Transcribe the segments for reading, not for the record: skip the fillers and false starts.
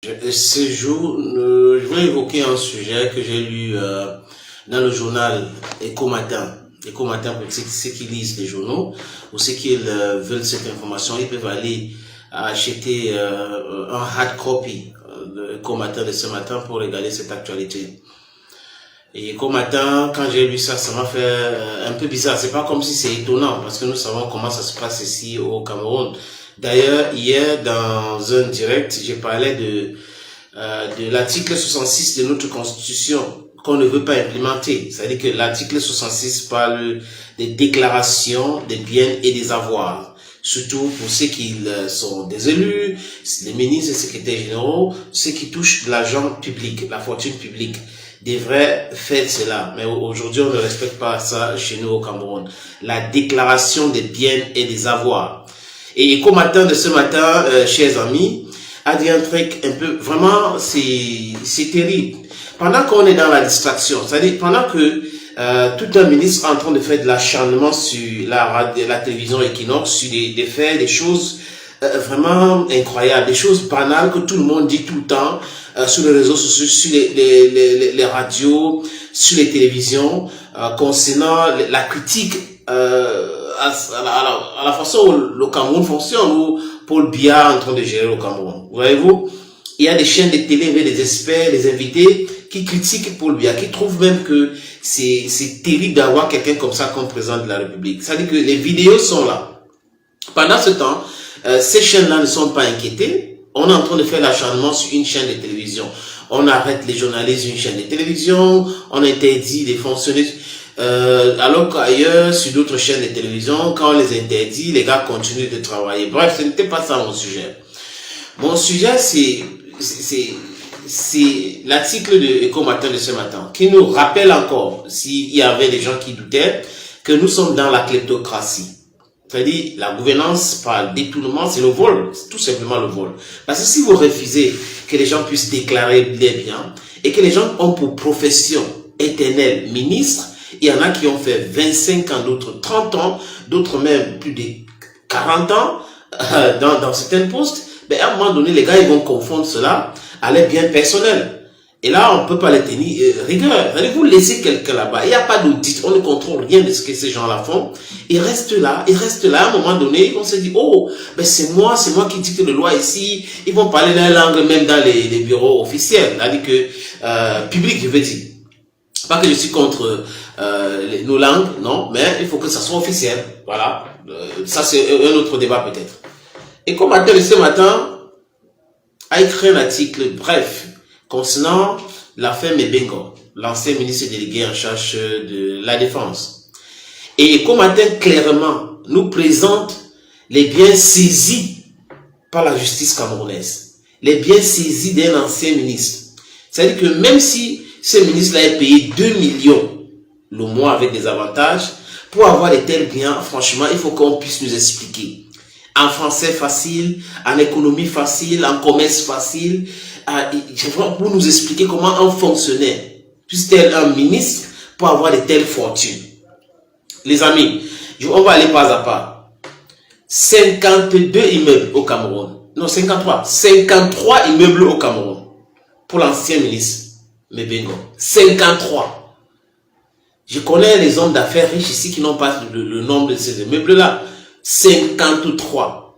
Ce jour, je voulais évoquer un sujet que j'ai lu dans le journal Éco Matin. Éco Matin, pour ceux qui lisent les journaux ou ceux qui veulent cette information, ils peuvent aller acheter un hard copy de Éco Matin de ce matin pour regarder cette actualité. Et Éco Matin, quand j'ai lu ça, ça m'a fait un peu bizarre. C'est pas comme si c'est étonnant parce que nous savons comment ça se passe ici au Cameroun. D'ailleurs, hier, dans un direct, j'ai parlé de l'article 66 de notre Constitution qu'on ne veut pas implémenter. C'est-à-dire que l'article 66 parle des déclarations des biens et des avoirs. Surtout pour ceux qui sont des élus, les ministres et secrétaires généraux, ceux qui touchent de l'argent public, la fortune publique, devraient faire cela. Mais aujourd'hui, on ne respecte pas ça chez nous au Cameroun. La déclaration des biens et des avoirs. Et Éco Matin de ce matin, chers amis, a dit un truc un peu, vraiment, c'est terrible. Pendant qu'on est dans la distraction, c'est-à-dire pendant que tout un ministre est en train de faire de l'acharnement sur la télévision Equinox, sur des faits, des choses vraiment incroyables, des choses banales que tout le monde dit tout le temps, sur les réseaux sociaux, sur les radios, sur les télévisions, concernant la critique à la façon où le Cameroun fonctionne, où Paul Biya est en train de gérer le Cameroun. Voyez-vous, il y a des chaînes de télé, des experts, des invités qui critiquent Paul Biya, qui trouvent même que c'est terrible d'avoir quelqu'un comme ça comme président de la République. C'est-à-dire que les vidéos sont là. Pendant ce temps, ces chaînes-là ne sont pas inquiétées. On est en train de faire l'acharnement sur une chaîne de télévision. On arrête les journalistes d'une chaîne de télévision, on interdit les fonctionnaires. Alors qu'ailleurs, sur d'autres chaînes de télévision, quand on les interdit, les gars continuent de travailler. Bref, ce n'était pas ça mon sujet. Mon sujet, c'est l'article de Éco Matin de ce matin, qui nous rappelle encore, s'il y avait des gens qui doutaient, que nous sommes dans la kleptocratie. C'est-à-dire, la gouvernance par détournement, c'est le vol, c'est tout simplement le vol. Parce que si vous refusez que les gens puissent déclarer les biens, et que les gens ont pour profession éternelle ministre, il y en a qui ont fait 25 ans, d'autres 30 ans, d'autres même plus de 40 ans dans certains postes. Mais à un moment donné, les gars, ils vont confondre cela à leur bien personnel. Et là, on ne peut pas les tenir rigueur. Vous laissez quelqu'un là-bas, il n'y a pas d'audit, on ne contrôle rien de ce que ces gens-là font. Ils restent là, à un moment donné, ils vont se dire, oh, ben c'est moi qui dicte la loi ici. Ils vont parler la langue même dans les bureaux officiels. C'est-à-dire que, public, je veux dire. Pas que je suis contre nos langues, non, mais il faut que ça soit officiel. Voilà. Ça, c'est un autre débat peut-être. Et comme ce matin, a écrit un article, bref, concernant l'affaire Mebengo, l'ancien ministre délégué en charge de la défense. Et comme clairement, nous présente les biens saisis par la justice camerounaise. Les biens saisis d'un ancien ministre. C'est-à-dire que même si ce ministre-là est payé 2 millions le mois avec des avantages, pour avoir de tels biens, franchement, il faut qu'on puisse nous expliquer. En français facile, en économie facile, en commerce facile, pour nous expliquer comment un fonctionnaire puisse être un ministre pour avoir de telles fortunes. Les amis, on va aller pas à pas. 52 immeubles au Cameroun. Non, 53. 53 immeubles au Cameroun. Pour l'ancien ministre. Mebengo. 53. Je connais les hommes d'affaires riches ici qui n'ont pas le nombre de ces immeubles-là. 53.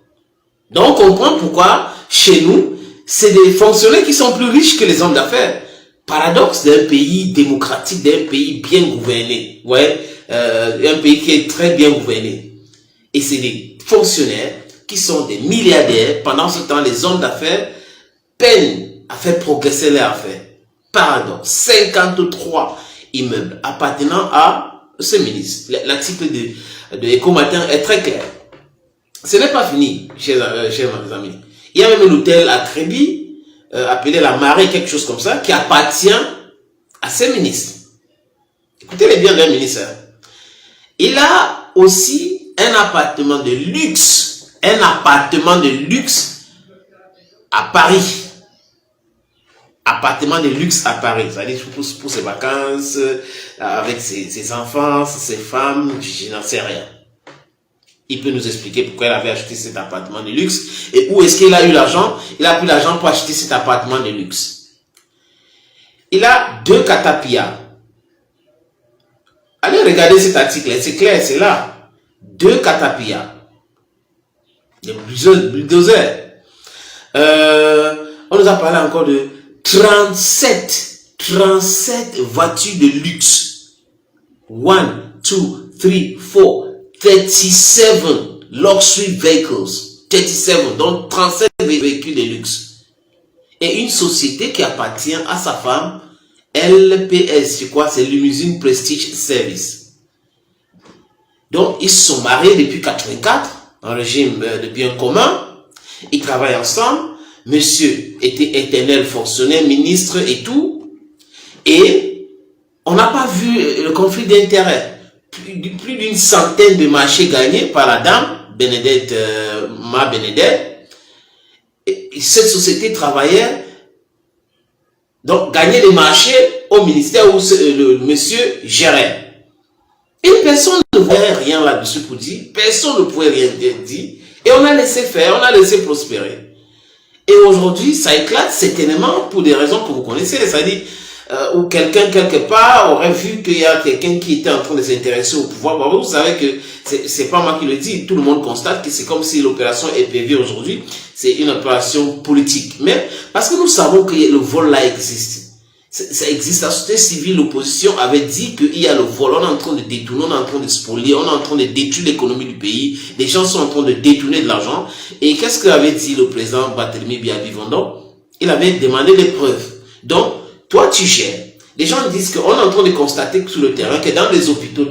Donc, on comprend pourquoi, chez nous, c'est des fonctionnaires qui sont plus riches que les hommes d'affaires. Paradoxe d'un pays démocratique, d'un pays bien gouverné. Ouais, un pays qui est très bien gouverné. Et c'est des fonctionnaires qui sont des milliardaires. Pendant ce temps, les hommes d'affaires peinent à faire progresser leurs affaires. Paradoxe. 53 immeubles appartenant à ce ministre. L'article de Éco Matin est très clair. Ce n'est pas fini, chers amis. Il y a même un hôtel à Crédit, appelé la Marée, quelque chose comme ça, qui appartient à ce ministre. Écoutez les biens d'un ministre. Il a aussi un appartement de luxe. Un appartement de luxe à Paris. Appartement de luxe à Paris. C'est-à-dire pour ses vacances, avec ses enfants, ses femmes, je n'en sais rien. Il peut nous expliquer pourquoi il avait acheté cet appartement de luxe et où est-ce qu'il a eu l'argent. Il a pris l'argent pour acheter cet appartement de luxe. Il a 2 catapillas. Allez regarder cet article, c'est clair, c'est là. 2 catapillas. Des bulldozers. On nous a parlé encore de 37 voitures de luxe. 1, 2, 3, 4, 37 luxury vehicles. 37, donc 37 véhicules de luxe. Et une société qui appartient à sa femme, LPS, je crois, c'est Limousine Prestige Service. Donc, ils se sont mariés depuis 84, en régime de bien commun. Ils travaillent ensemble. Monsieur était éternel fonctionnaire, ministre et tout. Et on n'a pas vu le conflit d'intérêts. Plus d'une centaine de marchés gagnés par la dame, Bénédette, Ma Bénédette. Et cette société travaillait, donc gagnait des marchés au ministère où le monsieur gérait. Et personne ne voyait rien là-dessus pour dire, personne ne pouvait rien dire. Et on a laissé faire, on a laissé prospérer. Et aujourd'hui, ça éclate certainement pour des raisons que vous connaissez, c'est-à-dire où quelqu'un quelque part aurait vu qu'il y a quelqu'un qui était en train de s'intéresser au pouvoir. Vous savez que c'est pas moi qui le dis, tout le monde constate que c'est comme si l'opération EPV aujourd'hui, c'est une opération politique. Mais parce que nous savons que le vol là existe. Ça existe. La société civile, l'opposition avait dit qu'il y a le vol, on est en train de détourner, on est en train de spolier, on est en train de détruire l'économie du pays, les gens sont en train de détourner de l'argent. Et qu'est-ce qu'avait dit le président Barthélemy Biaby-Vondon? Il avait demandé des preuves. Donc, toi tu gères. Les gens disent qu'on est en train de constater sur le terrain que dans les hôpitaux,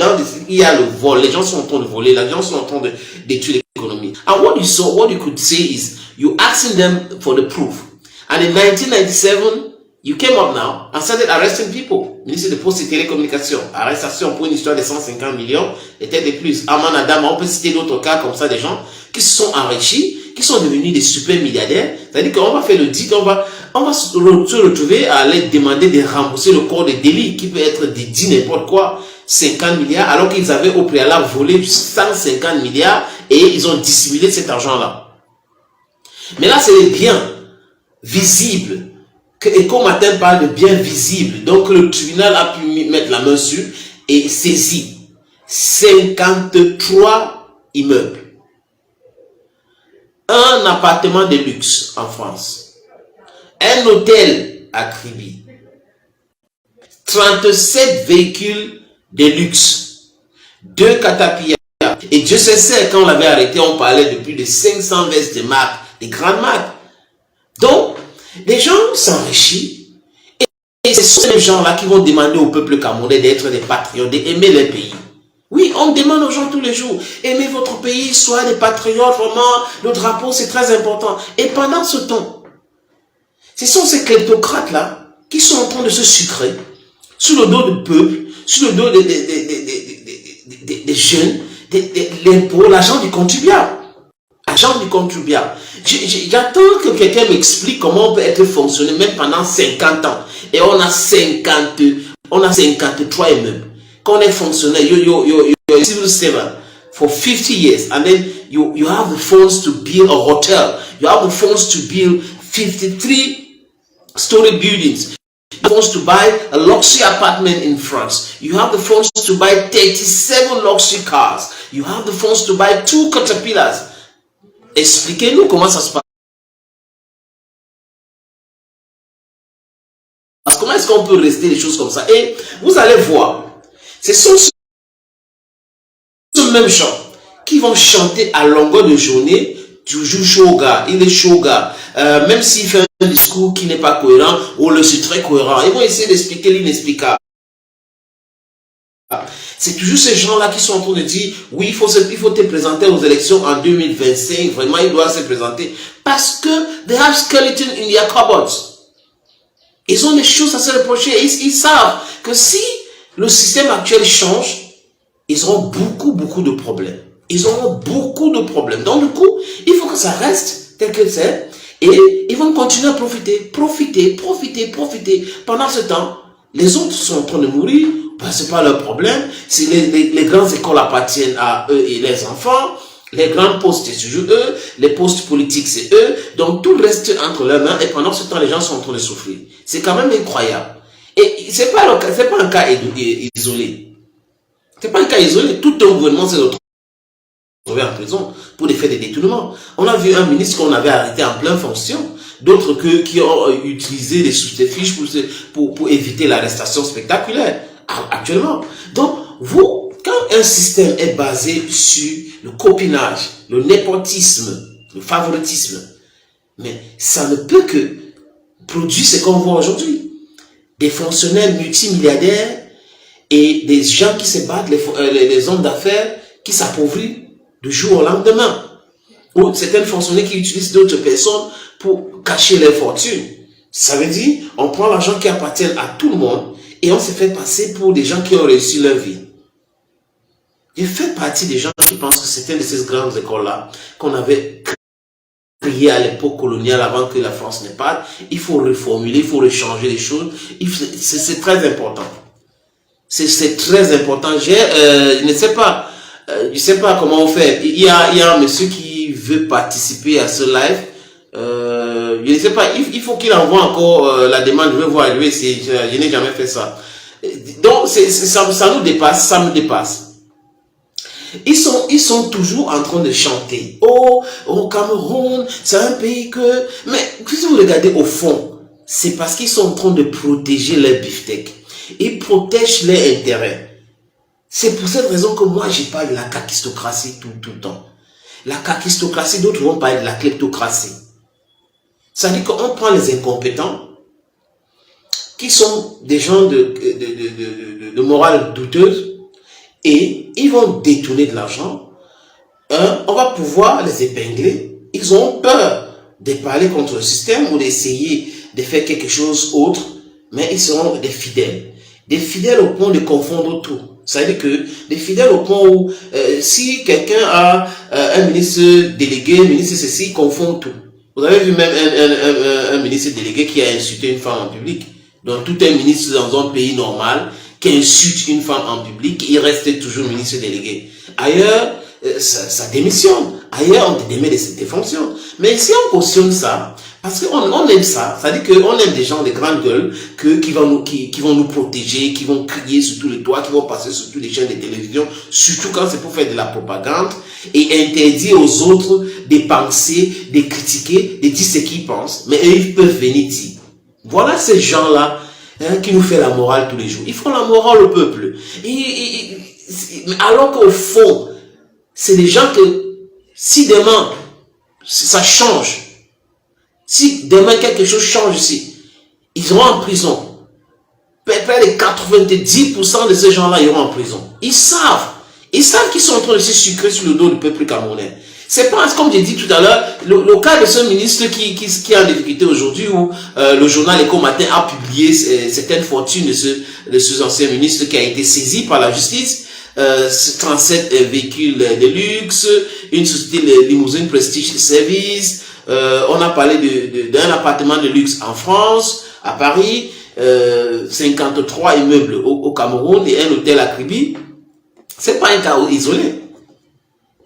il y a le vol, les gens sont en train de voler, les gens sont en train de détruire l'économie. And what you could say is, you asking them for the proof. And in 1997, you came up now and started arresting people. Ministre de Postes et Télécommunications. Arrestation pour une histoire de 150 millions et peut-être de plus. Aman Adama, on peut citer d'autres cas comme ça, des gens qui se sont enrichis, qui sont devenus des super milliardaires. C'est-à-dire qu'on va faire le dit, on va se retrouver à aller demander de rembourser le corps de délit qui peut être de dit n'importe quoi, 50 milliards, alors qu'ils avaient au préalable volé 150 milliards et ils ont dissimulé cet argent-là. Mais là, c'est les biens visibles. Que Eco-Matin parle de biens visibles. Donc le tribunal a pu mettre la main sur et saisir 53 immeubles. Un appartement de luxe en France. Un hôtel à Kribi. 37 véhicules de luxe. 2 catapillas. Et Dieu sait, quand on l'avait arrêté, on parlait de plus de 500 vestes de marque, des grandes marques. Donc, les gens s'enrichissent et ce sont ces gens-là qui vont demander au peuple camerounais d'être des patriotes, d'aimer leur pays. Oui, on demande aux gens tous les jours, aimez votre pays, soyez des patriotes, vraiment, le drapeau c'est très important. Et pendant ce temps, ce sont ces kleptocrates-là qui sont en train de se sucrer sur le dos du peuple, sur le dos des jeunes, l'impôt, l'argent du contribuable. Argent du contribuable. J'attends que quelqu'un m'explique comment on peut être fonctionné même pendant 50 ans. Et on a 53 immeubles. Quand on est fonctionnaire, you're a civil servant for 50 years. And then you have the funds to build a hotel. You have the funds to build 53-story buildings. You have the funds to buy a luxury apartment in France. You have the funds to buy 37 luxury cars. You have the funds to buy 2 caterpillars. Expliquez-nous comment ça se passe. Comment est-ce qu'on peut rester des choses comme ça? Et vous allez voir, ce sont ce même gens qui vont chanter à longueur de journée, toujours Shoga, il est Shoga, même s'il fait un discours qui n'est pas cohérent, ou le c'est très cohérent, ils vont essayer d'expliquer l'inexplicable. C'est toujours ces gens-là qui sont en train de dire, oui, il faut te présenter aux élections en 2025, vraiment, il doit se présenter, parce que they have skeleton in their cupboards. Ils ont des choses à se reprocher, ils savent que si le système actuel change, ils auront beaucoup de problèmes. Ils auront beaucoup de problèmes. Donc du coup, il faut que ça reste tel que c'est, et ils vont continuer à profiter. Pendant ce temps, les autres sont en train de mourir, ben, c'est pas leur problème. Si les grandes écoles appartiennent à eux et les enfants, Les grands postes, c'est toujours eux. Les postes politiques, c'est eux. Donc, tout reste entre leurs mains. Et pendant ce temps, les gens sont en train de souffrir. C'est quand même incroyable. Et c'est pas un cas isolé. C'est pas un cas isolé. Tout un gouvernement s'est retrouvé en prison pour des faits de détournement. On a vu un ministre qu'on avait arrêté en pleine fonction. D'autres qui ont utilisé des sous-fiches pour éviter l'arrestation spectaculaire. Actuellement. Donc, quand un système est basé sur le copinage, le népotisme, le favoritisme, mais ça ne peut que produire ce qu'on voit aujourd'hui. Des fonctionnaires multimilliardaires et des gens qui se battent, les hommes d'affaires qui s'appauvrissent du jour au lendemain. Ou certains fonctionnaires qui utilisent d'autres personnes pour cacher leurs fortunes. Ça veut dire, on prend l'argent qui appartient à tout le monde et on se fait passer pour des gens qui ont réussi leur vie. Je fais partie des gens qui pensent que c'est une de ces grandes écoles-là qu'on avait créées à l'époque coloniale avant que la France ne parte. Il faut reformuler, il faut rechanger les choses. C'est très important. C'est très important. Je ne sais pas. Je sais pas comment on fait. Il y a un monsieur qui veut participer à ce live. Je ne sais pas. Il faut qu'il envoie encore la demande. Je vais voir. Je vais essayer. Je n'ai jamais fait ça. Donc, ça nous dépasse. Ça me dépasse. Ils sont toujours en train de chanter. Oh, au Cameroun, c'est un pays que... Mais si vous regardez au fond, c'est parce qu'ils sont en train de protéger les beefsteaks. Ils protègent leurs intérêts. C'est pour cette raison que moi, je parle de la kakistocratie tout le temps. La kakistocratie, d'autres vont parler de la kleptocratie. Ça veut dire qu'on prend les incompétents, qui sont des gens de morale douteuse, et ils vont détourner de l'argent. On va pouvoir les épingler. Ils ont peur de parler contre le système ou d'essayer de faire quelque chose autre, mais ils seront des fidèles. Des fidèles au point de confondre tout. Ça veut dire que des fidèles au point où si quelqu'un a un ministre délégué, un ministre ceci, il confond tout. Vous avez vu même un ministre délégué qui a insulté une femme en public. Donc tout un ministre dans un pays normal qui insulte une femme en public, il reste toujours ministre délégué. Ailleurs, ça démissionne. Ailleurs, on démet de ses fonctions. Mais si on cautionne ça, parce qu'on aime ça, ça veut dire qu'on aime des gens de grande gueule qui vont nous protéger, qui vont crier sur tous les toits, qui vont passer sur toutes les chaînes de télévision, surtout quand c'est pour faire de la propagande, et interdire aux autres de penser, de critiquer, de dire ce qu'ils pensent. Mais eux, ils peuvent venir dire. Voilà ces gens-là qui nous fait la morale tous les jours. Ils font la morale au peuple. Alors qu'au fond, c'est des gens que, si demain, ça change, si demain quelque chose change ici, ils seront en prison. Près de 90% de ces gens-là iront en prison. Ils savent qu'ils sont en train de se sucrer sur le dos du peuple camerounais. C'est pas, comme j'ai dit tout à l'heure, le cas de ce ministre qui est en difficulté aujourd'hui, où le journal Éco Matin a publié certaines fortunes de ce ancien ministre qui a été saisi par la justice, 37 véhicules de luxe, une société de limousine Prestige Service, on a parlé d'un appartement de luxe en France, à Paris, 53 immeubles au Cameroun et un hôtel à Kribi. C'est pas un cas isolé.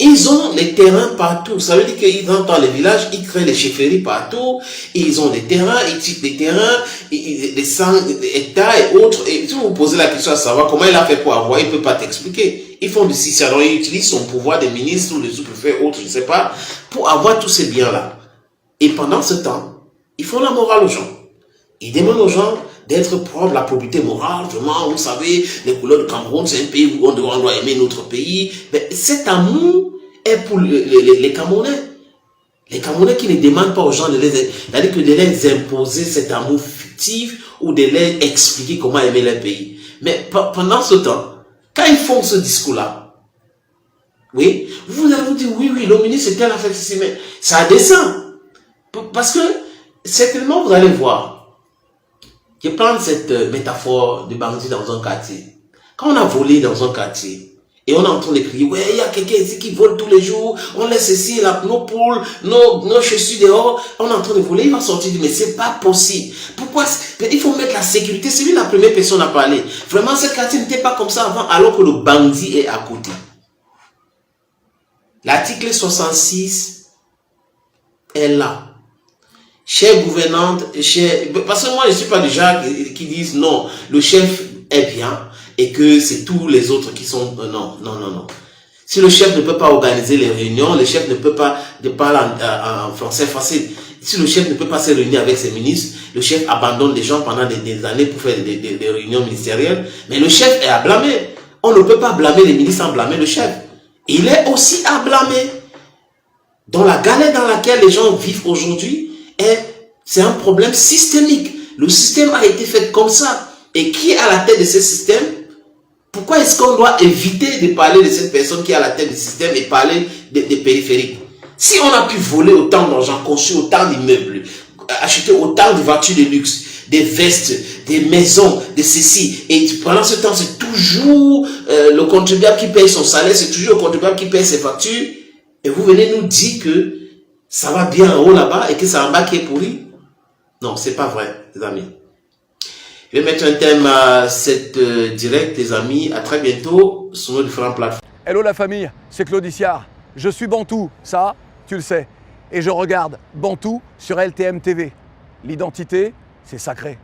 Ils ont les terrains partout. Ça veut dire qu'ils rentrent dans les villages, ils créent les chefferies partout. Ils ont des terrains, ils tirent des terrains, des 100 hectares et autres. Et si vous vous posez la question à savoir comment il a fait pour avoir, il ne peut pas t'expliquer. Ils font du système. Alors ils utilisent son pouvoir de ministre ou de sous-préfet ou autre, je ne sais pas, pour avoir tous ces biens-là. Et pendant ce temps, ils font la morale aux gens. Ils demandent aux gens d'être propres, la probité morale, vraiment, vous savez, les couleurs de Cameroun, c'est un pays où on doit aimer notre pays. Mais cet amour est pour les Camerounais. Les Camerounais qui ne demandent pas aux gens de les imposer cet amour fictif ou de leur expliquer comment aimer leur pays. Mais pendant ce temps, quand ils font ce discours-là, oui, vous allez vous dire, oui, le ministre c'était la fête ici, mais ça descend. Parce que, certainement, vous allez voir, je prends cette métaphore de bandit dans un quartier. Quand on a volé dans un quartier, et on est en train de crier, ouais, il y a quelqu'un ici qui vole tous les jours, on laisse ici nos poules, nos chaussures dehors, on est en train de voler, il va sortir, mais c'est pas possible. Pourquoi? Il faut mettre la sécurité, c'est lui la première personne à parler. Vraiment, ce quartier n'était pas comme ça avant, alors que le bandit est à côté. L'article 66 est là. Chère gouvernante, parce que moi je ne suis pas des gens qui disent non, le chef est bien et que c'est tous les autres qui sont... Non. Si le chef ne peut pas organiser les réunions, le chef ne peut pas, de parler en français facile, si le chef ne peut pas se réunir avec ses ministres, le chef abandonne les gens pendant des années pour faire des réunions ministérielles, mais le chef est à blâmer. On ne peut pas blâmer les ministres sans blâmer le chef. Il est aussi à blâmer. Dans la galère dans laquelle les gens vivent aujourd'hui, c'est un problème systémique. Le système a été fait comme ça. Et qui est à la tête de ce système? Pourquoi est-ce qu'on doit éviter de parler de cette personne qui est à la tête du système et parler des périphériques? Si on a pu voler autant d'argent, construire autant d'immeubles, acheter autant de voitures de luxe, des vestes, des maisons, de ceci, et pendant ce temps, c'est toujours le contribuable qui paye son salaire, c'est toujours le contribuable qui paye ses factures, et vous venez nous dire que ça va bien en haut là-bas et que c'est en bas qui est pourri? Non, c'est pas vrai, les amis. Je vais mettre un thème à cette direct, les amis. À très bientôt sur nos différentes plateformes. Hello la famille, c'est Claude Issiard. Je suis Bantou, ça, tu le sais. Et je regarde Bantou sur LTM TV. L'identité, c'est sacré.